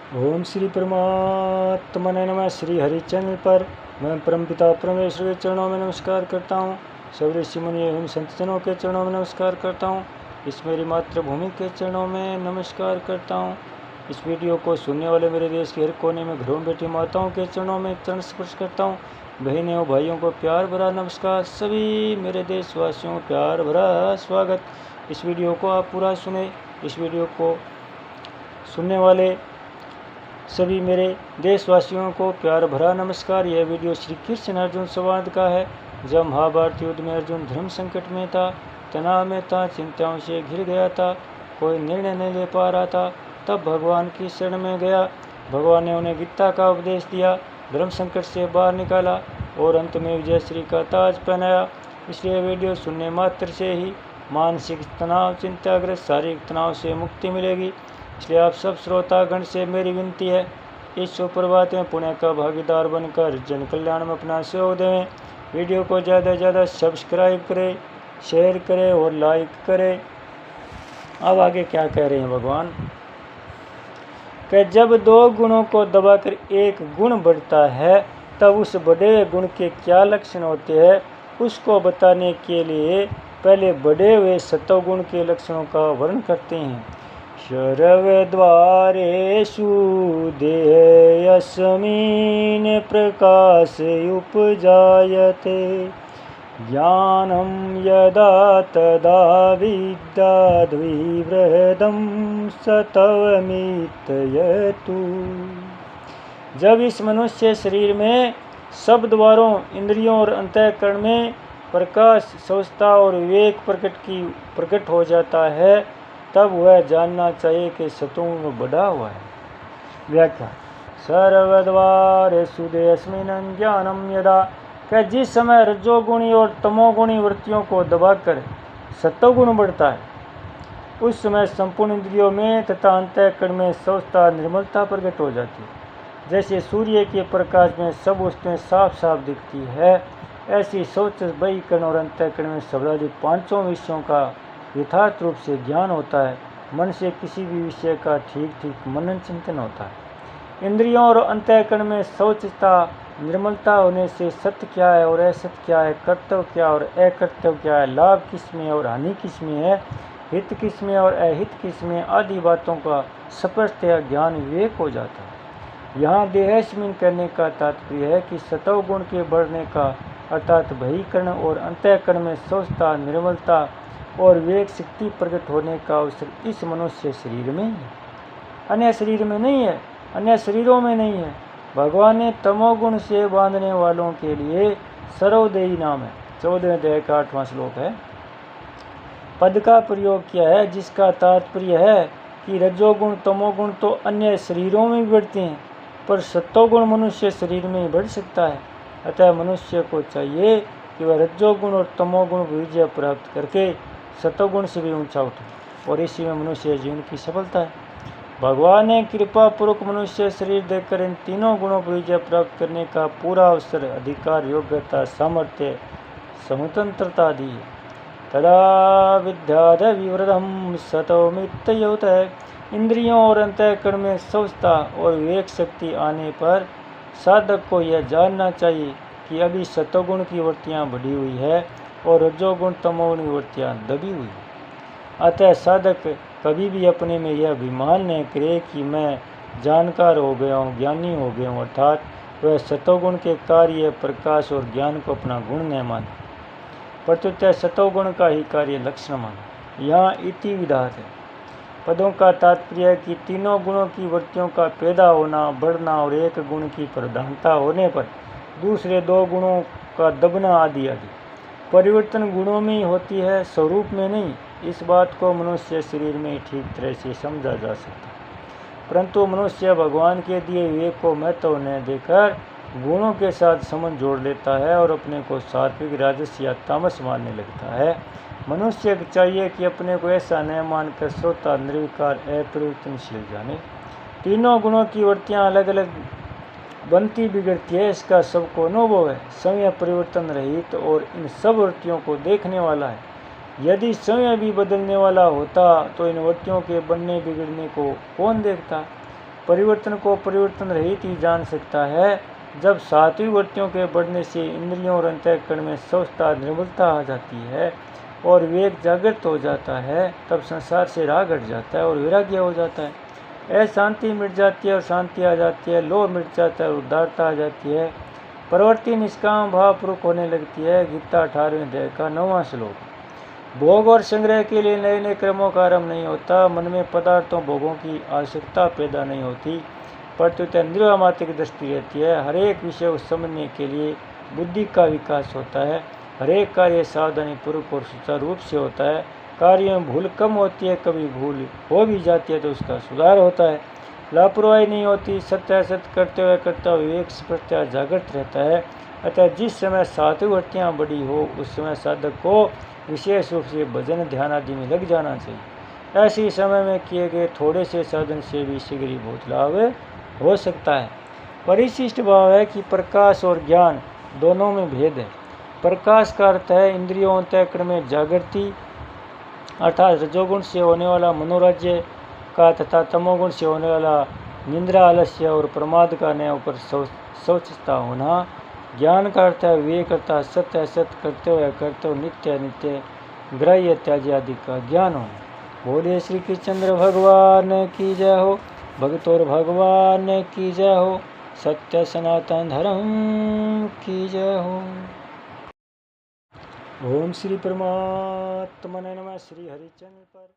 ओम श्री परमात्मने नमः। श्री हरिचंद्र पर मैं परमपिता परमेश्वर के चरणों में नमस्कार करता हूँ। सब ऋषि मुनि एवं संतजनों के चरणों में नमस्कार करता हूँ। इस मेरी मातृभूमि के चरणों में नमस्कार करता हूँ। इस वीडियो को सुनने वाले मेरे देश के हर कोने में घरों में बैठी माताओं के चरणों में चरण स्पर्श करता हूँ। बहनों और भाइयों को प्यार भरा नमस्कार। सभी मेरे देशवासियों को प्यार भरा स्वागत। इस वीडियो को आप पूरा सुने। इस वीडियो को सुनने वाले सभी मेरे देशवासियों को प्यार भरा नमस्कार। यह वीडियो श्री कृष्ण अर्जुन संवाद का है। जब महाभारत युद्ध में अर्जुन धर्म संकट में था, तनाव में था, चिंताओं से घिर गया था, कोई निर्णय नहीं ले पा रहा था, तब भगवान की शरण में गया। भगवान ने उन्हें गीता का उपदेश दिया, धर्म संकट से बाहर निकाला और अंत में विजय श्री का ताज पहनाया। इसलिए वीडियो सुनने मात्र से ही मानसिक तनाव, चिंताग्रस्त, शारीरिक तनाव से मुक्ति मिलेगी। इसलिए आप सब श्रोतागण से मेरी विनती है, इस सुप्रभात में पुण्य का भागीदार बनकर जन कल्याण में अपना सहयोग दें। वीडियो को ज़्यादा से ज़्यादा सब्सक्राइब करें, शेयर करें और लाइक करें। अब आगे क्या कह रहे हैं भगवान कि जब दो गुणों को दबाकर एक गुण बढ़ता है, तब उस बड़े गुण के क्या लक्षण होते हैं, उसको बताने के लिए पहले बढ़े हुए सत्वगुण के लक्षणों का वर्णन करते हैं। सर्वद्वारेषु देहयस्मिन् प्रकाश उपजायते, ज्ञानं यदा तदा विद्याद्विवृहदं सत्वमित्यतु। जब इस मनुष्य शरीर में सब द्वारों, इंद्रियों और अंतःकरण में प्रकाश, स्वस्थता और विवेक प्रकट हो जाता है, तब वह जानना चाहिए कि सत्वगुण बढ़ा हुआ है। व्याख्या। सर्वद्वारेषु देहयस्मिन् ज्ञानं यदा, कि जिस समय रजोगुणी और तमोगुणी वृत्तियों को दबाकर सत्वगुण बढ़ता है, उस समय संपूर्ण इंद्रियों में तथा अंतःकरण में स्वस्थता, निर्मलता प्रकट हो जाती है। जैसे सूर्य के प्रकाश में सब वस्तुएं साफ साफ दिखती है, ऐसी सोच, बहिकरण और अंतःकरण में शब्दादि पांचों विषयों का यथार्थ रूप से ज्ञान होता है। मन से किसी भी विषय का ठीक ठीक मनन चिंतन होता है। इंद्रियों और अंतःकरण में शौचता, निर्मलता होने से सत्य क्या है और असत्य क्या है, कर्तव्य क्या और अकर्तव्य क्या है, लाभ किसमें और हानि किसमें है, हित किसमें और अहित किसमें, आदि बातों का स्पष्टतया ज्ञान विवेक हो जाता है। यहाँ देहयस्मिन् करने का तात्पर्य है कि सत्वगुण के बढ़ने का अर्थात बहिकरण और अंतःकरण में स्वस्थता, निर्मलता और विवेक शक्ति प्रकट होने का अवसर इस मनुष्य शरीर में है, अन्य शरीर में नहीं है, अन्य शरीरों में नहीं है। भगवान ने तमोगुण से बांधने वालों के लिए सर्वदेही नाम है, 14वें अध्याय का 8वां श्लोक है, पद का प्रयोग किया है, जिसका तात्पर्य है कि रजोगुण, तमोगुण तो अन्य शरीरों में भी बढ़ते हैं, पर सत्वगुण मनुष्य शरीर में ही बढ़ सकता है। अतः मनुष्य को चाहिए कि वह रजोगुण और तमोगुण विजय प्राप्त करके सत्वगुण से भी ऊंचा उठे, और इसी में मनुष्य जीवन की सफलता है। भगवान ने कृपा पूर्वक मनुष्य शरीर देकर इन तीनों गुणों पर विजय प्राप्त करने का पूरा अवसर, अधिकार, योग्यता, सामर्थ्य, स्वतंत्रता दी है। तदा विद्याद विवृद्धम सत्वमित्यतः। इंद्रियों और अंतःकरण में स्वस्थता और विवेक शक्ति आने पर साधक को यह जानना चाहिए कि अभी सत्वगुण की वृत्तियाँ बढ़ी हुई है और रजोगुण, तमोगुण की वृत्तियाँ दबी हुई है। अतः साधक कभी भी अपने में यह अभिमान न करे कि मैं जानकार हो गया हूँ, ज्ञानी हो गया हूँ, अर्थात वह सत्वगुण के कार्य, प्रकाश और ज्ञान को अपना गुण न माने, प्रत्युत सत्वगुण का ही कार्य लक्षण माने। यहाँ इति विधात है। पदों का तात्पर्य है कि तीनों गुणों की वृत्तियों का पैदा होना, बढ़ना और एक गुण की प्रधानता होने पर दूसरे दो गुणों का दबना आदि आदि परिवर्तन गुणों में ही होती है, स्वरूप में नहीं। इस बात को मनुष्य शरीर में ठीक तरह से समझा जा सकता है, परंतु मनुष्य भगवान के दिए विवेक को महत्व न देकर गुणों के साथ संबंध जोड़ लेता है और अपने को सात्विक, राजस या तामस मानने लगता है। मनुष्य को चाहिए कि अपने को ऐसा न मानकर श्रोता, निर्विकार, अपरिवर्तनशील जाने। तीनों गुणों की वृत्तियाँ अलग अलग बनती बिगड़ती है, इसका सबको अनुभव है। समय परिवर्तन रहित और इन सब वृत्तियों को देखने वाला है। यदि समय भी बदलने वाला होता तो इन वृत्तियों के बनने बिगड़ने को कौन देखता। परिवर्तन को परिवर्तन रहित ही जान सकता है। जब सात्विक वृत्तियों के बढ़ने से इंद्रियों और अंतःकरण में स्वस्थता निर्मलता आ जाती है और विवेक जागृत हो जाता है, तब संसार से राग हट जाता है और वैराग्य हो जाता है। अशांति मिट जाती है और शांति आ जाती है, लोभ मिट जाता है और उदारता आ जाती है, प्रवृत्ति निष्काम भावपूर्वक होने लगती है। गीता 18वें अध्याय का 9वां श्लोक। भोग और संग्रह के लिए नए नए क्रमों का आरंभ नहीं होता। मन में पदार्थों भोगों की आवश्यकता पैदा नहीं होती, प्रत्युत इंद्रिय मात्र की दृष्टि रहती है। हर एक विषय को समझने के लिए बुद्धि का विकास होता है। हर एक कार्य सावधानी पूर्वक और सुचारू रूप से होता है। कार्य में भूल कम होती है, कभी भूल हो भी जाती है तो उसका सुधार होता है। लापरवाही नहीं होती, सत्य असत्य करते हुए विवेक स्पष्टता जागृत रहता है। अतः जिस समय सात्विक वृत्तियाँ बड़ी हो उस समय साधक को विशेष रूप से भजन ध्यान आदि में लग जाना चाहिए। ऐसे समय में किए गए थोड़े से साधन से भी शीघ्र ही बहुत लाभ हो सकता है। परिशिष्ट भाव है कि प्रकाश और ज्ञान दोनों में भेद है। प्रकाश का अर्थ है इंद्रियों अंतःकरण में जागृति अर्थात रजोगुण से होने वाला मनोराज्य का तथा तमोगुण से होने वाला निंद्रा आलस्य और प्रमाद का नया ऊपर शौचता होना। ज्ञान का अर्थ है विवेक अर्थात सत्य असत्य करते हुए नित्य अनित्य ग्राह्य त्याज्य आदि का ज्ञान होना। बोलिए श्री कृष्णचंद्र भगवान की जय हो, भगत और भगवान की जय हो, सत्य सनातन धर्म की जय हो। ओम श्री परमात्मने नमः। श्री हरिचंद्र पर